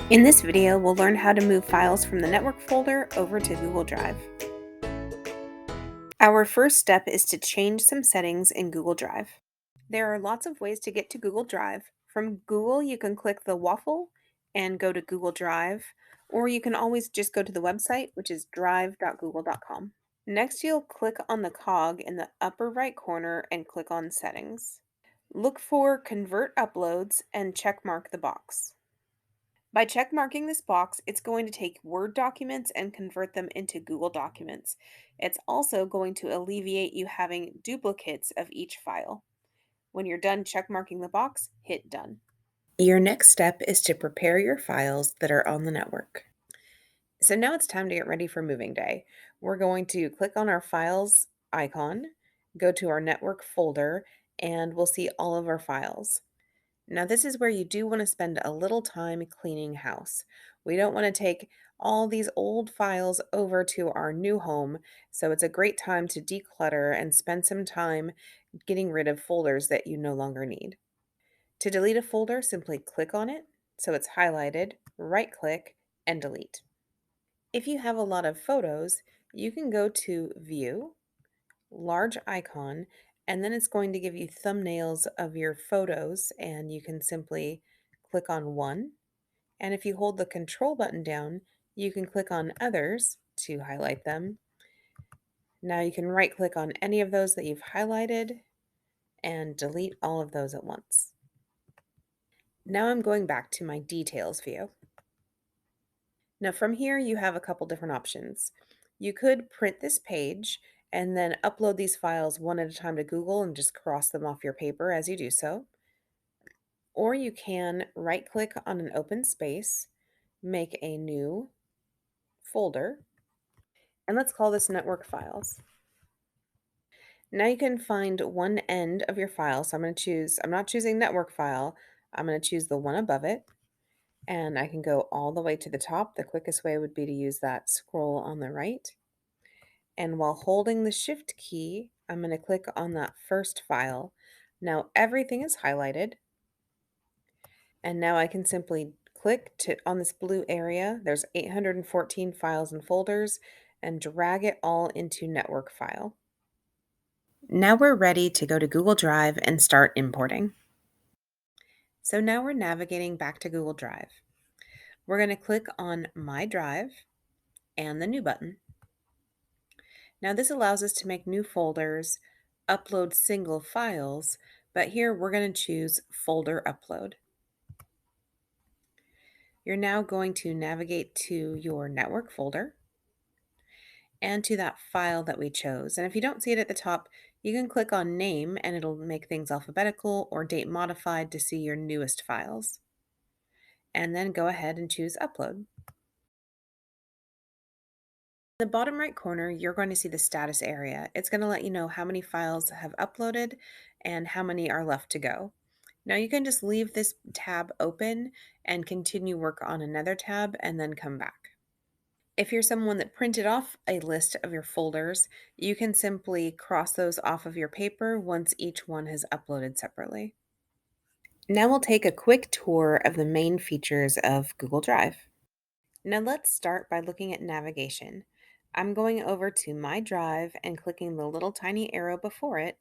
In this video, we'll learn how to move files from the network folder over to Google Drive. Our first step is to change some settings in Google Drive. There are lots of ways to get to Google Drive. From Google, you can click the waffle and go to Google Drive, or you can always just go to the website, which is drive.google.com. Next, you'll click on the cog in the upper right corner and click on Settings. Look for Convert Uploads and checkmark the box. By checkmarking this box, it's going to take Word documents and convert them into Google Documents. It's also going to alleviate you having duplicates of each file. When you're done checkmarking the box, hit Done. Your next step is to prepare your files that are on the network. So now it's time to get ready for moving day. We're going to click on our files icon, go to our network folder, and we'll see all of our files. Now, this is where you do want to spend a little time cleaning house. We don't want to take all these old files over to our new home, so it's a great time to declutter and spend some time getting rid of folders that you no longer need. To delete a folder, simply click on it so it's highlighted, right-click, and delete. If you have a lot of photos, you can go to View, Large Icon, and then it's going to give you thumbnails of your photos, and you can simply click on one. And if you hold the control button down, you can click on others to highlight them. Now you can right click on any of those that you've highlighted and delete all of those at once. Now I'm going back to my details view. Now from here you have a couple different options. You could print this page and then upload these files one at a time to Google and just cross them off your paper as you do so. Or you can right click on an open space, make a new folder, and let's call this network files. Now you can find one end of your file. So I'm not choosing network file, I'm going to choose the one above it. And I can go all the way to the top. The quickest way would be to use that scroll on the right. And while holding the Shift key, I'm going to click on that first file. Now everything is highlighted. And now I can simply click on this blue area. There's 814 files and folders, and drag it all into network file. Now we're ready to go to Google Drive and start importing. So now we're navigating back to Google Drive. We're going to click on My Drive and the New button. Now this allows us to make new folders, upload single files, but here we're going to choose Folder Upload. You're now going to navigate to your network folder and to that file that we chose. And if you don't see it at the top, you can click on Name and it'll make things alphabetical, or Date Modified to see your newest files. And then go ahead and choose Upload. In the bottom right corner, you're going to see the status area. It's going to let you know how many files have uploaded and how many are left to go. Now you can just leave this tab open and continue work on another tab and then come back. If you're someone that printed off a list of your folders, you can simply cross those off of your paper once each one has uploaded separately. Now we'll take a quick tour of the main features of Google Drive. Now let's start by looking at navigation. I'm going over to My Drive and clicking the little tiny arrow before it,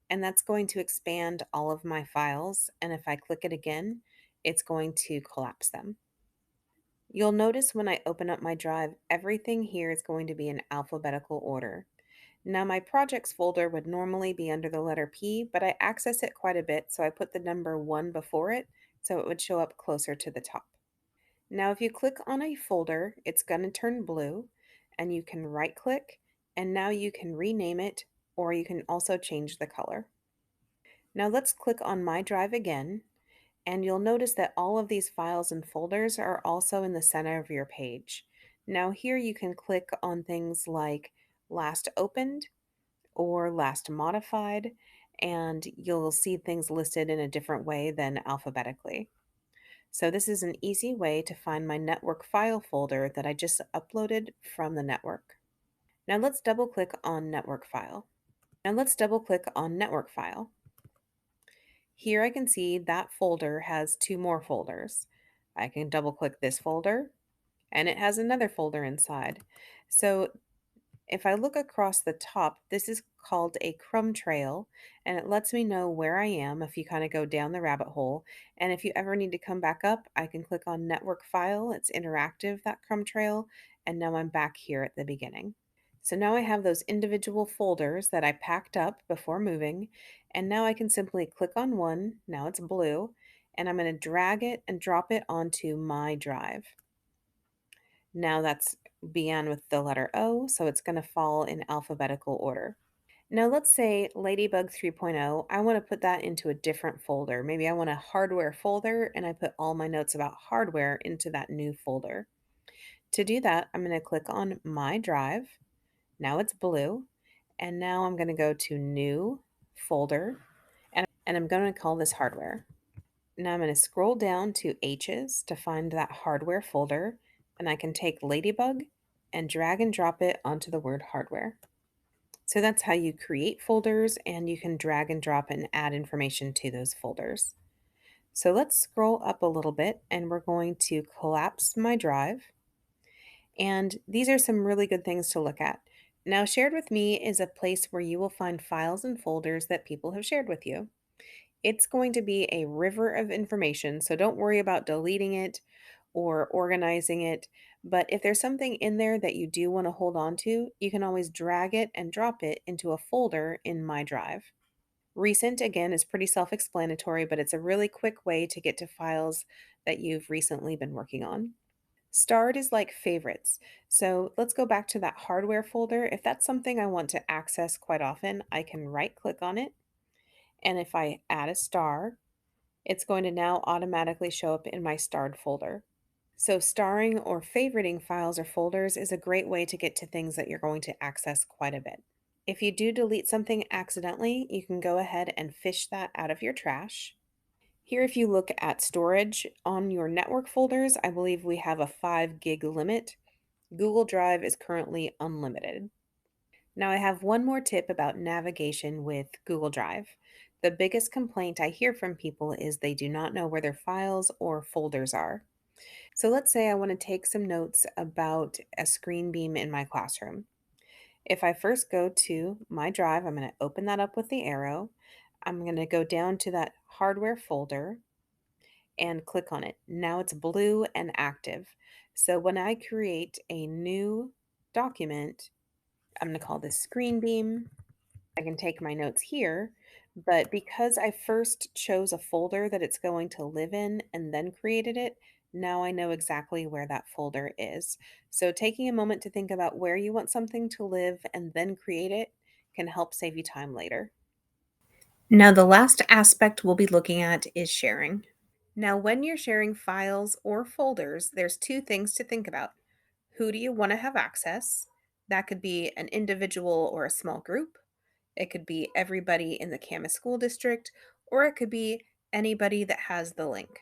and that's going to expand all of my files, and if I click it again, it's going to collapse them. You'll notice when I open up my drive, everything here is going to be in alphabetical order. Now my projects folder would normally be under the letter P, but I access it quite a bit, so I put the number 1 before it, so it would show up closer to the top. Now if you click on a folder, it's going to turn blue, and you can right click, and now you can rename it, or you can also change the color. Now let's click on My Drive again, and you'll notice that all of these files and folders are also in the center of your page. Now here you can click on things like last opened or last modified, and you'll see things listed in a different way than alphabetically. So this is an easy way to find my network file folder that I just uploaded from the network. Now let's double click on network file. Here I can see that folder has 2 more folders. I can double click this folder and it has another folder inside. So if I look across the top, this is called a crumb trail, and it lets me know where I am if you kind of go down the rabbit hole. And if you ever need to come back up, I can click on Network File. It's interactive, that crumb trail, and now I'm back here at the beginning. So now I have those individual folders that I packed up before moving, and now I can simply click on one, now it's blue, and I'm going to drag it and drop it onto my drive. Now that's began with the letter O, so it's going to fall in alphabetical order. Now let's say Ladybug 3.0, I want to put that into a different folder. Maybe I want a hardware folder and I put all my notes about hardware into that new folder. To do that, I'm going to click on My Drive. Now it's blue. And now I'm going to go to New Folder and I'm going to call this Hardware. Now I'm going to scroll down to H's to find that hardware folder, and I can take Ladybug and drag and drop it onto the word hardware. So that's how you create folders, and you can drag and drop and add information to those folders. So let's scroll up a little bit and we're going to collapse my drive. And these are some really good things to look at. Now, Shared with Me is a place where you will find files and folders that people have shared with you. It's going to be a river of information, so don't worry about deleting it or organizing it. But if there's something in there that you do want to hold on to, you can always drag it and drop it into a folder in My Drive. Recent, again, is pretty self explanatory, but it's a really quick way to get to files that you've recently been working on. Starred is like favorites. So let's go back to that hardware folder. If that's something I want to access quite often, I can right click on it. And if I add a star, it's going to now automatically show up in my starred folder. So, starring or favoriting files or folders is a great way to get to things that you're going to access quite a bit. If you do delete something accidentally, you can go ahead and fish that out of your trash. Here, if you look at storage on your network folders, I believe we have a 5 gig limit. Google Drive is currently unlimited. Now, I have one more tip about navigation with Google Drive. The biggest complaint I hear from people is they do not know where their files or folders are. So let's say I want to take some notes about a screen beam in my classroom. If I first go to my drive, I'm going to open that up with the arrow. I'm going to go down to that hardware folder and click on it. Now it's blue and active. So when I create a new document, I'm going to call this screen beam. I can take my notes here, but because I first chose a folder that it's going to live in and then created it, now I know exactly where that folder is. So taking a moment to think about where you want something to live and then create it can help save you time later. Now, the last aspect we'll be looking at is sharing. Now, when you're sharing files or folders, there's two things to think about. Who do you want to have access? That could be an individual or a small group. It could be everybody in the Camas School District, or it could be anybody that has the link.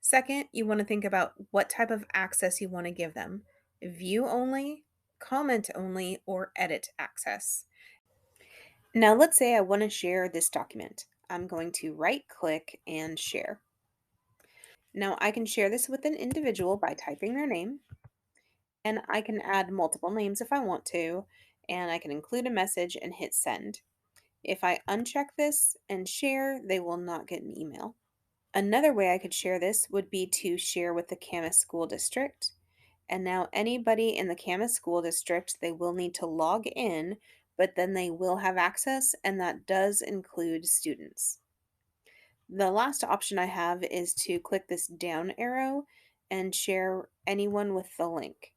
Second, you want to think about what type of access you want to give them: view only, comment only, or edit access. Now, let's say I want to share this document. I'm going to right click and share. Now, I can share this with an individual by typing their name, and I can add multiple names if I want to, and I can include a message and hit send. If I uncheck this and share, they will not get an email. Another way I could share this would be to share with the Camas School District. And now anybody in the Camas School District, they will need to log in, but then they will have access, and that does include students. The last option I have is to click this down arrow and share anyone with the link.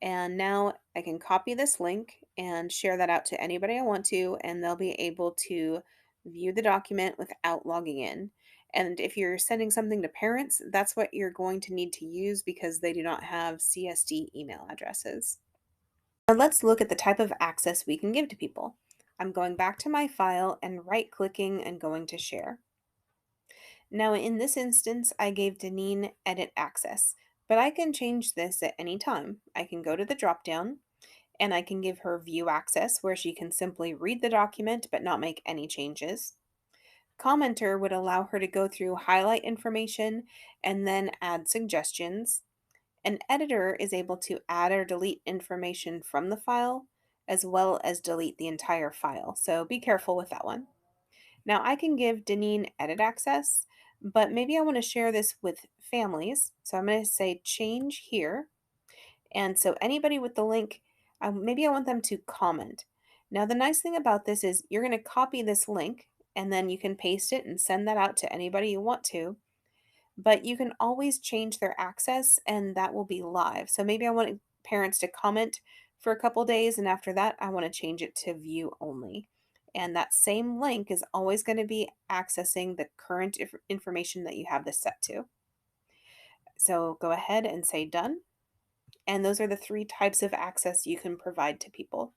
And now I can copy this link and share that out to anybody I want to, and they'll be able to view the document without logging in. And if you're sending something to parents, that's what you're going to need to use because they do not have CSD email addresses. Now let's look at the type of access we can give to people. I'm going back to my file and right clicking and going to share. Now in this instance, I gave Deneen edit access, but I can change this at any time. I can go to the drop down and I can give her view access where she can simply read the document but not make any changes. Commenter would allow her to go through, highlight information, and then add suggestions. An editor is able to add or delete information from the file, as well as delete the entire file. So be careful with that one. Now, I can give Deneen edit access, but maybe I want to share this with families. So I'm going to say change here. And so anybody with the link, maybe I want them to comment. Now, the nice thing about this is you're going to copy this link and then you can paste it and send that out to anybody you want to. But you can always change their access and that will be live. So maybe I want parents to comment for a couple days and after that, I want to change it to view only. And that same link is always going to be accessing the current information that you have this set to. So go ahead and say done. And those are the three types of access you can provide to people.